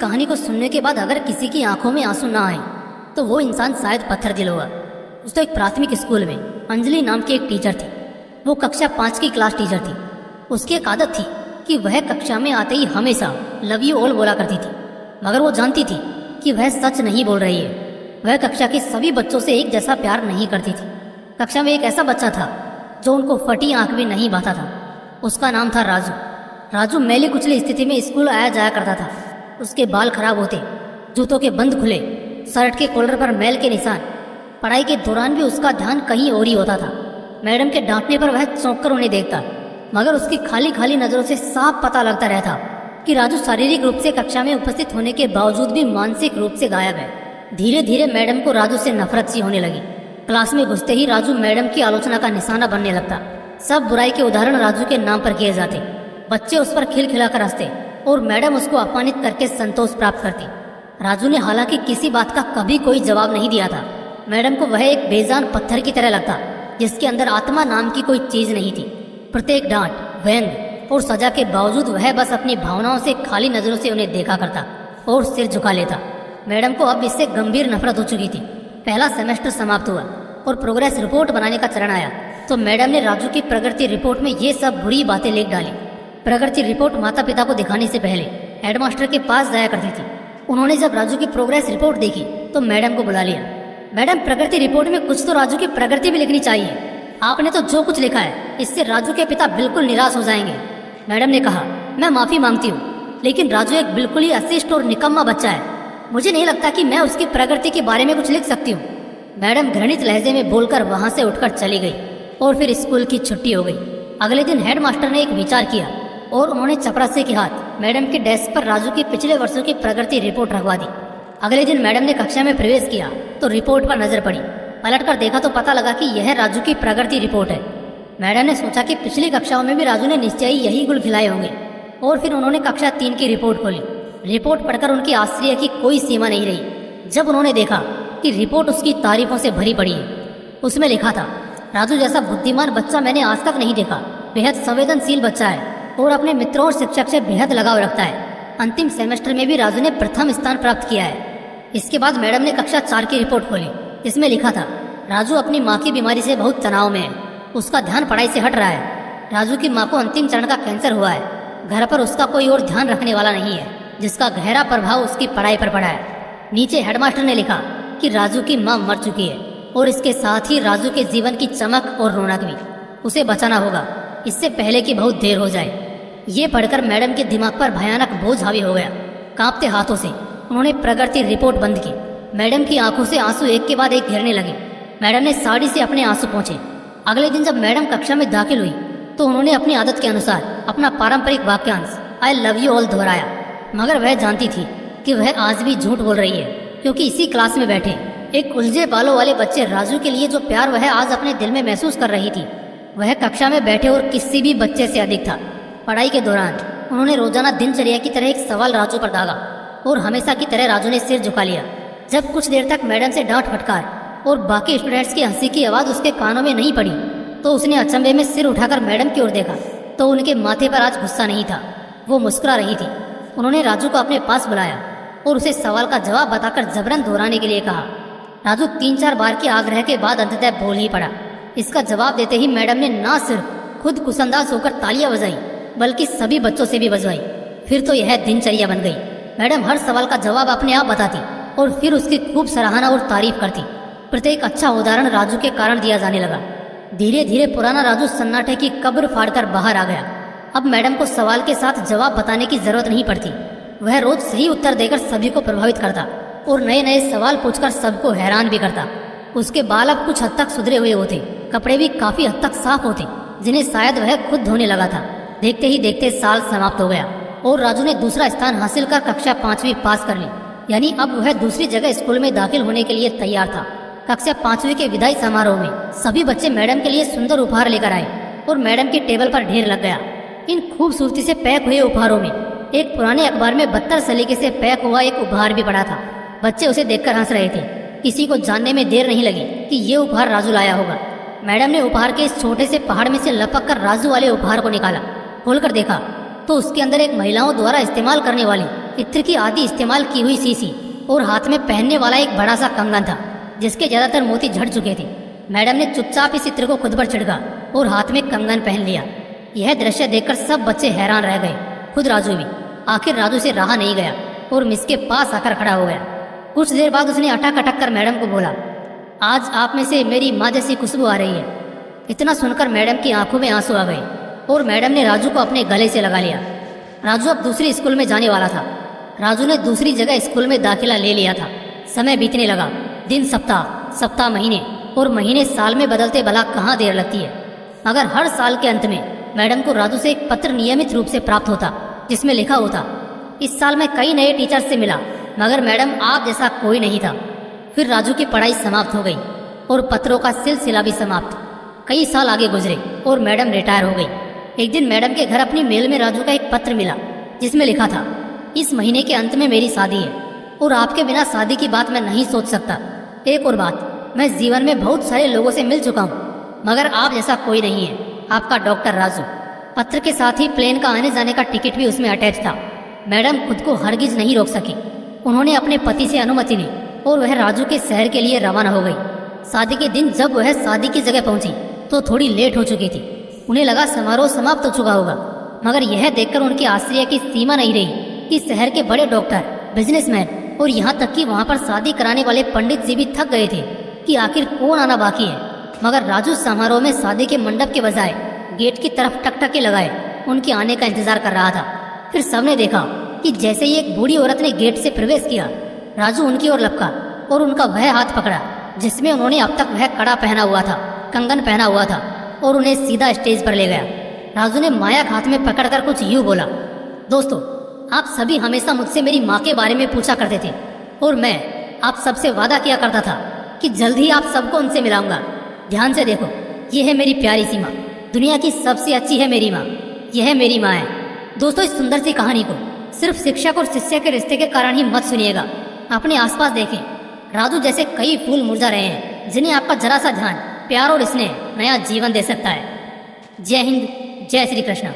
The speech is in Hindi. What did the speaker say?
कहानी को सुनने के बाद अगर किसी की आंखों में आंसू ना आए तो वो इंसान शायद पत्थर दिल होगा। तो एक प्राथमिक स्कूल में अंजलि नाम की एक टीचर थी। वो कक्षा 5 की क्लास टीचर थी। उसकी एक आदत थी कि वह कक्षा में आते ही हमेशा लव यू ऑल बोला करती थी, मगर वो जानती थी कि वह सच नहीं बोल रही है। वह कक्षा के सभी बच्चों से एक जैसा प्यार नहीं करती थी। कक्षा में एक ऐसा बच्चा था जो उनको फटी आंख भी नहीं बांधता था। उसका नाम था राजू। राजू मैली कुचली स्थिति में स्कूल आया जाया करता था। उसके बाल खराब होते, जूतों के बंद खुले, शर्ट के कॉलर पर मैल के निशान। पढ़ाई के दौरान भी उसका ध्यान कहीं और ही होता था। मैडम के डांटने पर वह चौंक कर उन्हें देखता, मगर उसकी खाली खाली नजरों से साफ पता लगता रहता कि राजू शारीरिक रूप से कक्षा में उपस्थित होने के बावजूद भी मानसिक रूप से गायब है। धीरे धीरे मैडम को राजू से नफरत सी होने लगी। क्लास में घुसते ही राजू मैडम की आलोचना का निशाना बनने लगता। सब बुराई के उदाहरण राजू के नाम पर किए जाते। बच्चे उस पर खिलखिलाकर हंसते और मैडम उसको अपमानित करके संतोष प्राप्त करती। राजू ने हालांकि किसी बात का कभी कोई जवाब नहीं दिया था। मैडम को वह एक बेजान पत्थर की तरह लगता जिसके अंदर आत्मा नाम की कोई चीज नहीं थी। प्रत्येक डांट, व्यंग और सजा के बावजूद वह बस अपनी भावनाओं से खाली नजरों से उन्हें देखा करता और सिर झुका लेता। मैडम को अब इससे गंभीर नफरत हो चुकी थी। पहला सेमेस्टर समाप्त हुआ और प्रोग्रेस रिपोर्ट बनाने का चरण आया तो मैडम ने राजू की प्रगति रिपोर्ट में ये सब बुरी बातें लिख डाली। प्रगति रिपोर्ट माता पिता को दिखाने से पहले हेडमास्टर के पास जाया करती थी। उन्होंने जब राजू की प्रोग्रेस रिपोर्ट देखी तो मैडम को बुला लिया। मैडम, प्रगति रिपोर्ट में कुछ तो राजू की प्रगति भी लिखनी चाहिए। आपने तो जो कुछ लिखा है इससे राजू के पिता बिल्कुल निराश हो जाएंगे। मैडम ने कहा, मैं माफी मांगती हूँ, लेकिन राजू एक बिल्कुल ही अशिष्ट और निकम्मा बच्चा है। मुझे नहीं लगता कि मैं उसकी प्रगति के बारे में कुछ लिख सकती हूँ। मैडम घृणित लहजे में बोलकर वहां से उठकर चली गई और फिर स्कूल की छुट्टी हो गई। अगले दिन हेडमास्टर ने एक विचार किया और उन्होंने चपरासी के हाथ मैडम के डेस्क पर राजू की पिछले वर्षों की प्रगति रिपोर्ट रखवा दी। अगले दिन मैडम ने कक्षा में प्रवेश किया तो रिपोर्ट पर नजर पड़ी। पलटकर देखा तो पता लगा कि यह राजू की प्रगति रिपोर्ट है। मैडम ने सोचा कि पिछली कक्षाओं में भी राजू ने निश्चय ही यही गुल खिलाए होंगे और फिर उन्होंने कक्षा 3 की रिपोर्ट खोली। रिपोर्ट पढ़कर उनकी आश्चर्य की कोई सीमा नहीं रही जब उन्होंने देखा कि रिपोर्ट उसकी तारीफों से भरी पड़ी है। उसमें लिखा था, राजू जैसा बुद्धिमान बच्चा मैंने आज तक नहीं देखा। बेहद संवेदनशील बच्चा है और अपने मित्रों और शिक्षक से बेहद लगाव रखता है। अंतिम सेमेस्टर में भी राजू ने प्रथम स्थान प्राप्त किया है। इसके बाद मैडम ने कक्षा 4 की रिपोर्ट खोली। इसमें लिखा था, राजू अपनी माँ की बीमारी से बहुत तनाव में है। उसका ध्यान पढ़ाई से हट रहा है। राजू की माँ को अंतिम चरण का कैंसर हुआ है। घर पर उसका कोई और ध्यान रखने वाला नहीं है, जिसका गहरा प्रभाव उसकी पढ़ाई पर पड़ा है। नीचे हेडमास्टर ने लिखा कि राजू की माँ मर चुकी है और इसके साथ ही राजू के जीवन की चमक और रौनक भी। उसे बचाना होगा इससे पहले कि बहुत देर हो जाए। ये पढ़कर मैडम के दिमाग पर भयानक बोझ हावी हो गया। कांपते हाथों से उन्होंने प्रगति रिपोर्ट बंद की। मैडम की आंखों से आंसू एक के बाद एक गिरने लगे। मैडम ने साड़ी से अपने आंसू पोंछे। अगले दिन जब मैडम कक्षा में दाखिल हुई तो उन्होंने अपनी आदत के अनुसार अपना पारंपरिक वाक्यांश आई लव यू ऑल दोहराया, मगर वह जानती थी कि वह आज भी झूठ बोल रही है, क्योंकि इसी क्लास में बैठे एक उलझे बालों वाले बच्चे राजू के लिए जो प्यार वह आज अपने दिल में महसूस कर रही थी वह कक्षा में बैठे और किसी भी बच्चे से अधिक था। पढ़ाई के दौरान उन्होंने रोजाना दिनचर्या की तरह एक सवाल राजू पर दागा और हमेशा की तरह राजू ने सिर झुका लिया। जब कुछ देर तक मैडम से डांट फटकार और बाकी स्टूडेंट्स की हंसी की आवाज उसके कानों में नहीं पड़ी तो उसने अचंभे में सिर उठाकर मैडम की ओर देखा तो उनके माथे पर आज गुस्सा नहीं था, वो मुस्कुरा रही थी। उन्होंने राजू को अपने पास बुलाया और उसे सवाल का जवाब बताकर जबरन दोहराने के लिए कहा। राजू 3-4 बार के आग्रह के बाद अंततः बोल ही पड़ा। इसका जवाब देते ही मैडम ने ना सिर्फ खुद कुसंदाज होकर तालियां बजाई बल्कि सभी बच्चों से भी बजवाई। फिर तो यह दिनचर्या बन गई। मैडम हर सवाल का जवाब अपने आप बताती और फिर उसकी खूब सराहना और तारीफ करती। प्रत्येक अच्छा उदाहरण राजू के कारण दिया जाने लगा। धीरे धीरे पुराना राजू सन्नाटे की कब्र फाड़कर बाहर आ गया। अब मैडम को सवाल के साथ जवाब बताने की जरूरत नहीं पड़ती। वह रोज सही उत्तर देकर सभी को प्रभावित करता और नए नए सवाल पूछकर सबको हैरान भी करता। उसके बाल अब कुछ हद तक सुधरे हुए होते, कपड़े भी काफी हद तक साफ होते, जिन्हें शायद वह खुद धोने लगा था। देखते ही देखते साल समाप्त हो गया और राजू ने दूसरा स्थान हासिल कर कक्षा 5वीं पास कर ली। यानी अब वह दूसरी जगह स्कूल में दाखिल होने के लिए तैयार था। कक्षा 5वीं के विदाई समारोह में सभी बच्चे मैडम के लिए सुंदर उपहार लेकर आए और मैडम की टेबल पर ढेर लग गया। इन खूबसूरती से पैक हुए उपहारों में एक पुराने अखबार में 72 सलीके से पैक हुआ एक उपहार भी पड़ा था। बच्चे उसे देखकर हंस रहे थे। किसी को जानने में देर नहीं लगी कि ये उपहार राजू लाया होगा। मैडम ने उपहार के इस छोटे से पहाड़ में से लपक कर राजू वाले उपहार को निकाला। खोलकर देखा तो उसके अंदर एक महिलाओं द्वारा इस्तेमाल करने वाली इत्र की आदि इस्तेमाल की हुई शीशी और हाथ में पहनने वाला एक बड़ा सा कंगन था जिसके ज्यादातर मोती झड़ चुके थे। मैडम ने चुपचाप इस इत्र को खुद पर छिड़का और हाथ में कंगन पहन लिया। यह दृश्य देखकर सब बच्चे हैरान रह गए, खुद राजू भी। आखिर राजू से रहा नहीं गया और मिस के पास आकर खड़ा हो गया। कुछ देर बाद उसने अटक अटक कर मैडम को बोला, आज आप में से मेरी माँ जैसी खुशबू आ रही है। इतना सुनकर मैडम की आंखों में आंसू आ गए और मैडम ने राजू को अपने गले से लगा लिया। राजू अब दूसरी स्कूल में जाने वाला था। राजू ने दूसरी जगह स्कूल में दाखिला ले लिया था। समय बीतने लगा। दिन सप्ताह, सप्ताह महीने और महीने साल में बदलते भला कहाँ देर लगती है। मगर हर साल के अंत में मैडम को राजू से एक पत्र नियमित रूप से प्राप्त होता जिसमें लिखा होता, इस साल मैं कई नए टीचर्स से मिला मगर मैडम आप जैसा कोई नहीं था। फिर राजू की पढ़ाई समाप्त हो गई और पत्रों का सिलसिला भी समाप्त। कई साल आगे गुजरे और मैडम रिटायर हो गई। एक दिन मैडम के घर अपनी मेल में राजू का एक पत्र मिला जिसमें लिखा था, इस महीने के अंत में मेरी शादी है और आपके बिना शादी की बात मैं नहीं सोच सकता। एक और बात, मैं जीवन में बहुत सारे लोगों से मिल चुका हूँ मगर आप जैसा कोई नहीं है। आपका डॉक्टर राजू। पत्र के साथ ही प्लेन का आने जाने का टिकट भी उसमें अटैच था। मैडम खुद को हरगिज नहीं रोक सकी। उन्होंने अपने पति से अनुमति ली और वह राजू के शहर के लिए रवाना हो गई। शादी के दिन जब वह शादी की जगह पहुंची तो थोड़ी लेट हो चुकी थी। उन्हें लगा समारोह समाप्त हो चुका होगा मगर यह देखकर उनके आश्चर्य की सीमा नहीं रही कि शहर के बड़े डॉक्टर, बिजनेसमैन और यहाँ तक कि वहाँ पर शादी कराने वाले पंडित जी भी थक गए थे कि आखिर कौन आना बाकी है। मगर राजू समारोह में शादी के मंडप के बजाय गेट की तरफ टकटके लगाए उनके आने का इंतजार कर रहा था। फिर सबने देखा कि जैसे ही एक बूढ़ी औरत ने गेट से प्रवेश किया, राजू उनकी ओर लपका और उनका वह हाथ पकड़ा जिसमें उन्होंने अब तक वह कड़ा पहना हुआ था, कंगन पहना हुआ था, और उन्हें सीधा स्टेज पर ले गया। राजू ने माया हाथ में पकड़कर कुछ यूं बोला, दोस्तों, आप सभी हमेशा मुझसे मेरी माँ के बारे में पूछा करते थे और मैं आप सबसे वादा किया करता था कि जल्द ही आप सबको उनसे मिलाऊंगा। ध्यान से देखो, ये है मेरी प्यारी सी माँ, दुनिया की सबसे अच्छी है मेरी माँ, यह मेरी माँ है। दोस्तों, इस सुंदर सी कहानी को सिर्फ शिक्षक और शिष्य के रिश्ते के कारण ही मत सुनिएगा। अपने आसपास देखें, राजू जैसे कई फूल मुरझा रहे हैं जिन्हें आपका जरा सा ध्यान, प्यार और स्नेह नया जीवन दे सकता है। जय हिंद, जय श्री कृष्ण।